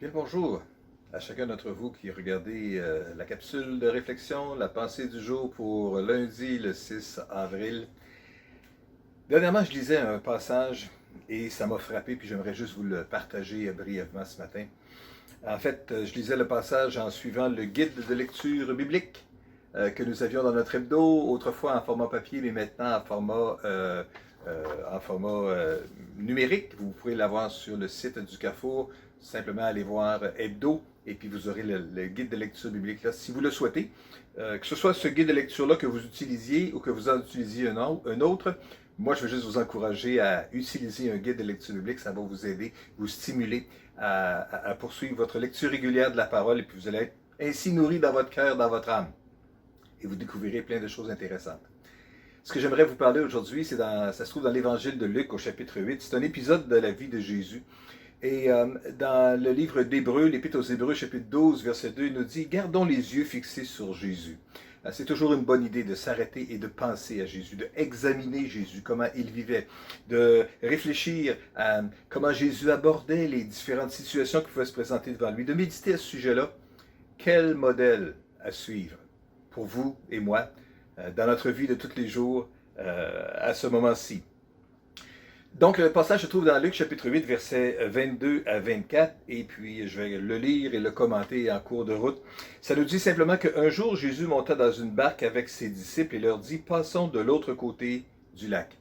Bien le bonjour à chacun d'entre vous qui regardez la capsule de réflexion, la pensée du jour pour lundi le 6 avril. Dernièrement, je lisais un passage et ça m'a frappé, puis j'aimerais juste vous le partager brièvement ce matin. En fait, je lisais le passage en suivant le guide de lecture biblique que nous avions dans notre hebdo, autrefois en format papier, mais maintenant en format numérique. Vous pouvez l'avoir sur le site du Carrefour. Simplement aller voir hebdo et puis vous aurez le guide de lecture biblique là si vous le souhaitez. Que ce soit ce guide de lecture-là que vous utilisiez ou que vous en utilisiez un autre, moi je veux juste vous encourager à utiliser un guide de lecture biblique. Ça va vous aider, vous stimuler à poursuivre votre lecture régulière de la parole et puis vous allez être ainsi nourri dans votre cœur, dans votre âme. Et vous découvrirez plein de choses intéressantes. Ce que j'aimerais vous parler aujourd'hui, ça se trouve dans l'évangile de Luc au chapitre 8. C'est un épisode de la vie de Jésus. Et dans le livre d'Hébreux, l'Épître aux Hébreux, chapitre 12, verset 2, il nous dit « Gardons les yeux fixés sur Jésus ». C'est toujours une bonne idée de s'arrêter et de penser à Jésus, d'examiner Jésus, comment il vivait, de réfléchir à comment Jésus abordait les différentes situations qui pouvaient se présenter devant lui, de méditer à ce sujet-là. Quel modèle à suivre pour vous et moi dans notre vie de tous les jours à ce moment-ci. Donc, le passage se trouve dans Luc chapitre 8, versets 22 à 24, et puis je vais le lire et le commenter en cours de route. Ça nous dit simplement qu'un jour, Jésus monta dans une barque avec ses disciples et leur dit « Passons de l'autre côté du lac. »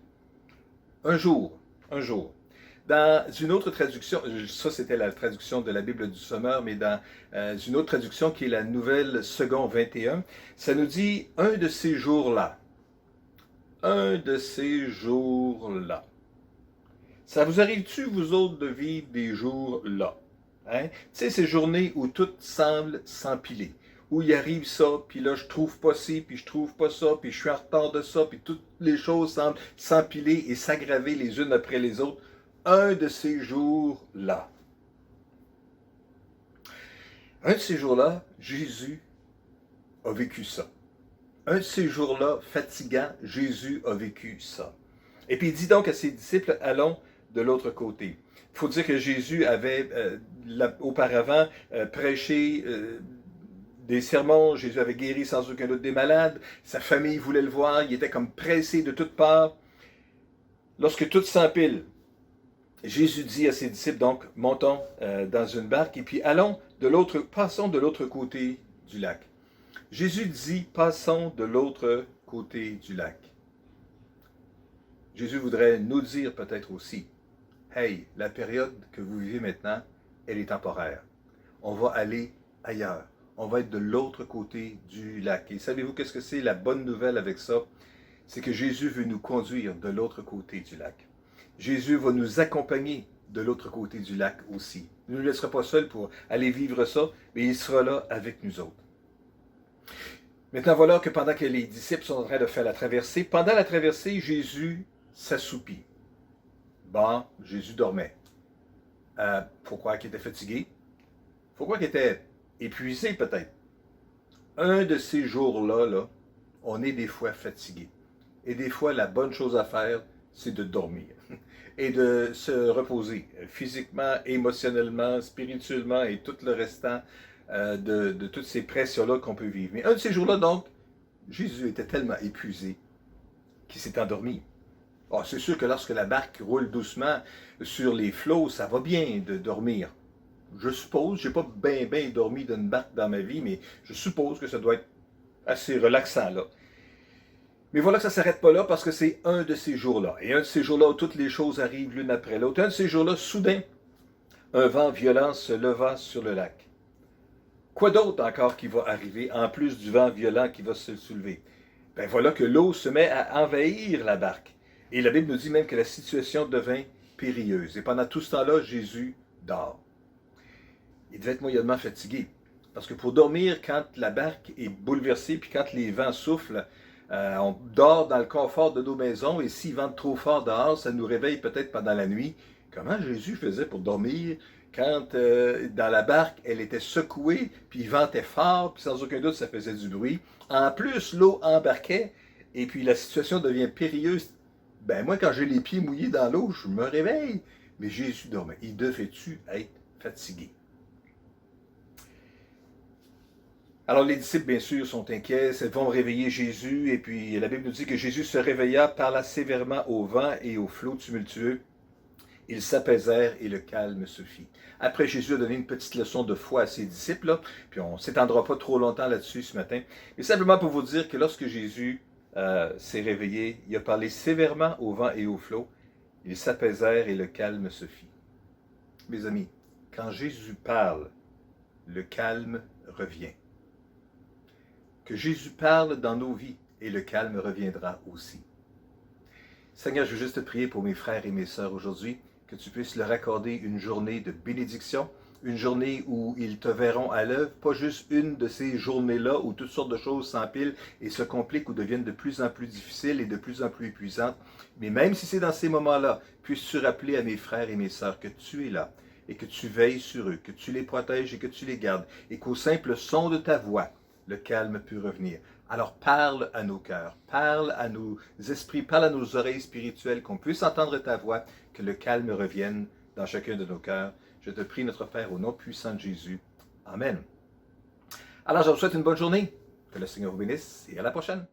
Un jour. Dans une autre traduction, ça c'était la traduction de la Bible du Sommeur, mais dans une autre traduction qui est la Nouvelle Second 21, ça nous dit « Un de ces jours-là. » Un de ces jours-là. Ça vous arrive-tu, vous autres, de vivre des jours-là? Hein? Tu sais, ces journées où tout semble s'empiler. Où il arrive ça, puis là, je trouve pas ci, puis je trouve pas ça, puis je suis en retard de ça, puis toutes les choses semblent s'empiler et s'aggraver les unes après les autres. Un de ces jours-là. Un de ces jours-là, Jésus a vécu ça. Un de ces jours-là, fatigant, Jésus a vécu ça. Et puis il dit donc à ses disciples, allons de l'autre côté. Il faut dire que Jésus avait auparavant prêché des sermons, Jésus avait guéri sans aucun doute des malades, sa famille voulait le voir, il était comme pressé de toutes parts. Lorsque tout s'empile, Jésus dit à ses disciples, donc, montons dans une barque et puis passons de l'autre côté du lac. Jésus dit, passons de l'autre côté du lac. Jésus voudrait nous dire peut-être aussi, hey, la période que vous vivez maintenant, elle est temporaire. On va aller ailleurs. On va être de l'autre côté du lac. Et savez-vous qu'est-ce que c'est la bonne nouvelle avec ça? C'est que Jésus veut nous conduire de l'autre côté du lac. Jésus va nous accompagner de l'autre côté du lac aussi. Il ne nous laissera pas seuls pour aller vivre ça, mais il sera là avec nous autres. Maintenant, voilà que pendant que les disciples sont en train de faire la traversée, pendant la traversée, Jésus s'assoupit. Bon, Jésus dormait. Pourquoi qu'il était fatigué? Pourquoi qu'il était épuisé peut-être? Un de ces jours-là, là, on est des fois fatigué. Et des fois, la bonne chose à faire, c'est de dormir. Et de se reposer physiquement, émotionnellement, spirituellement et tout le restant de toutes ces pressions-là qu'on peut vivre. Mais un de ces jours-là, donc, Jésus était tellement épuisé qu'il s'est endormi. Oh, c'est sûr que lorsque la barque roule doucement sur les flots, ça va bien de dormir. Je suppose, j'ai pas bien dormi d'une barque dans ma vie, mais je suppose que ça doit être assez relaxant là. Mais voilà que ça ne s'arrête pas là parce que c'est un de ces jours-là. Et un de ces jours-là où toutes les choses arrivent l'une après l'autre. Un de ces jours-là, soudain, un vent violent se leva sur le lac. Quoi d'autre encore qui va arriver en plus du vent violent qui va se soulever? Ben voilà que l'eau se met à envahir la barque. Et la Bible nous dit même que la situation devint périlleuse. Et pendant tout ce temps-là, Jésus dort. Il devait être moyennement fatigué. Parce que pour dormir, quand la barque est bouleversée, puis quand les vents soufflent, on dort dans le confort de nos maisons, et s'il vente trop fort dehors, ça nous réveille peut-être pendant la nuit. Comment Jésus faisait pour dormir quand dans la barque, elle était secouée, puis il ventait fort, puis sans aucun doute, ça faisait du bruit. En plus, l'eau embarquait, et puis la situation devient périlleuse. Ben moi, quand j'ai les pieds mouillés dans l'eau, je me réveille. Mais Jésus dormait. Il devait-tu être fatigué? Alors les disciples, bien sûr, sont inquiets, ils vont réveiller Jésus, et puis la Bible nous dit que Jésus se réveilla, parla sévèrement au vent et aux flots tumultueux. Ils s'apaisèrent et le calme se fit. Après, Jésus a donné une petite leçon de foi à ses disciples, là, puis on ne s'étendra pas trop longtemps là-dessus ce matin, mais simplement pour vous dire que lorsque Jésus s'est réveillé, il a parlé sévèrement au vent et aux flots, ils s'apaisèrent et le calme se fit. Mes amis, quand Jésus parle, le calme revient. Que Jésus parle dans nos vies et le calme reviendra aussi. Seigneur, je veux juste te prier pour mes frères et mes sœurs aujourd'hui, que tu puisses leur accorder une journée de bénédiction, une journée où ils te verront à l'œuvre, pas juste une de ces journées-là où toutes sortes de choses s'empilent et se compliquent ou deviennent de plus en plus difficiles et de plus en plus épuisantes. Mais même si c'est dans ces moments-là, puisses-tu rappeler à mes frères et mes sœurs que tu es là et que tu veilles sur eux, que tu les protèges et que tu les gardes et qu'au simple son de ta voix, le calme peut revenir. Alors parle à nos cœurs, parle à nos esprits, parle à nos oreilles spirituelles, qu'on puisse entendre ta voix, que le calme revienne dans chacun de nos cœurs. Je te prie, notre Père, au nom puissant de Jésus. Amen. Alors, je vous souhaite une bonne journée. Que le Seigneur vous bénisse et à la prochaine.